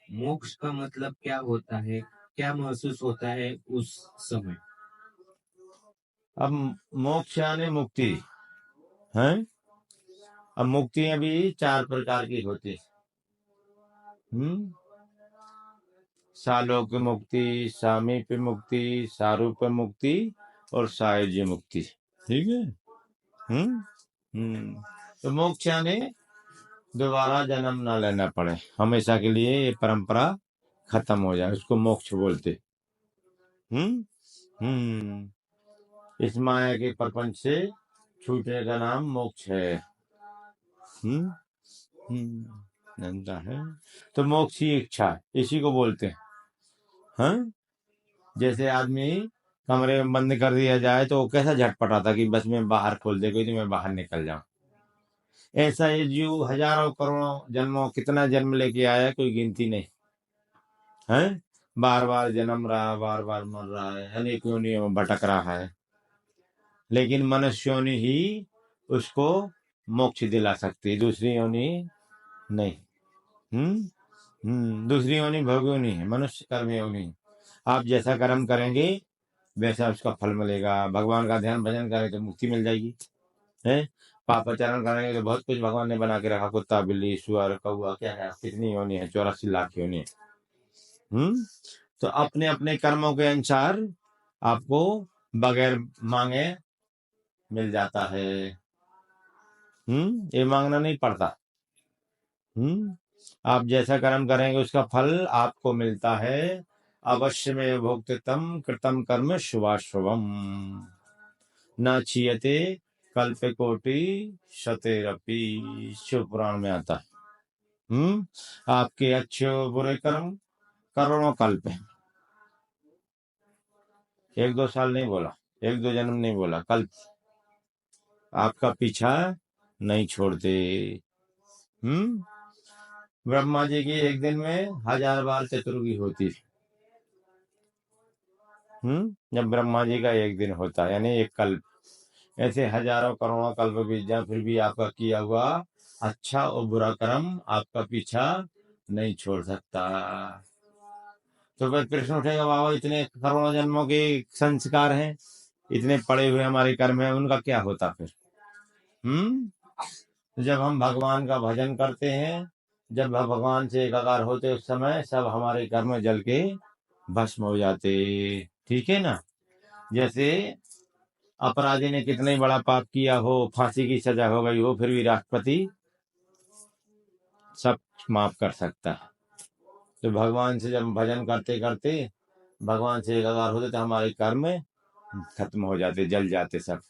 मोक्ष का मतलब क्या होता है? क्या महसूस होता है उस समय? अब मोक्ष यानी मुक्ति है। अब मुक्तियां भी 4 प्रकार की होती। हम्म सालोक्य मुक्ति, सामीप्य मुक्ति, सारूप्य मुक्ति और सायुज्य मुक्ति। ठीक है। हम्म तो मोक्ष यानी दोबारा जन्म ना लेना पड़े, हमेशा के लिए ये परंपरा खत्म हो जाए, उसको मोक्ष बोलते। हम्म इस माया के प्रपंच से छूटने का नाम मोक्ष है। हम्म जानता है। तो मोक्ष की इच्छा इसी को बोलते हैं। हाँ, जैसे आदमी कमरे में बंद कर दिया जाए तो वो कैसा झटपटाता कि बस मैं बाहर खोल दे कोई तो मैं बाहर निकल जाऊं। ऐसा ये जीव हजारों करोड़ों जन्मों कितना जन्म लेके आया कोई गिनती नहीं है। बार बार जन्म रहा, बार बार मर रहा है, अनेक योनियों में भटक रहा है, लेकिन मनुष्य योनि ही उसको मोक्ष दिला सकती है, दूसरी योनि नहीं। दूसरी योनि भोग योनि है, मनुष्य कर्म योनि। आप जैसा कर्म करेंगे वैसा उसका फल मिलेगा। भगवान का ध्यान भजन करें तो मुक्ति मिल जाएगी है। पापाचरण करेंगे तो बहुत कुछ भगवान ने बना के रखा, कुत्ता बिल्ली सुअर कौआ क्या है, कितनी योनि है, 84 लाख योनि है। तो अपने अपने कर्मों के अनुसार आपको बगैर मांगे मिल जाता है। ये मांगना नहीं पड़ता। आप जैसा कर्म करेंगे उसका फल आपको मिलता है। अवश्य में भोक्तृतम कृतम कर्म शुभाशुभम न क्षीयते कल्प कोटि शतेरपि, शिव पुराण में आता है। आपके अच्छे और बुरे कर्म करोड़ों कल्प है। 1-2 साल नहीं बोला, 1-2 जन्म नहीं बोला, कल्प आपका पीछा नहीं छोड़ते। ब्रह्मा जी की एक दिन में 1000 बार चतुर्गी होती थी। जब ब्रह्मा जी का एक दिन होता है यानी एक कल्प, ऐसे हजारों करोड़ों कल्प बीत जाए फिर भी आपका किया हुआ अच्छा और बुरा कर्म आपका पीछा नहीं छोड़ सकता। तो फिर प्रश्न उठेगा, बाबा इतने करोड़ों जन्मों के संस्कार हैं, इतने पड़े हुए हमारे कर्म हैं, उनका क्या होता फिर? तो जब हम भगवान का भजन करते हैं, जब हम भगवान से एकाकार होते उस समय सब हमारे कर्म जल के भस्म हो जाते। ठीक है ना। जैसे अपराधी ने कितना ही बड़ा पाप किया हो, फांसी की सजा हो गई हो, फिर भी राष्ट्रपति सब माफ कर सकता है। तो भगवान से जब भजन करते करते भगवान से एकाकार होते तो हमारे कर्म खत्म हो जाते, जल जाते सब।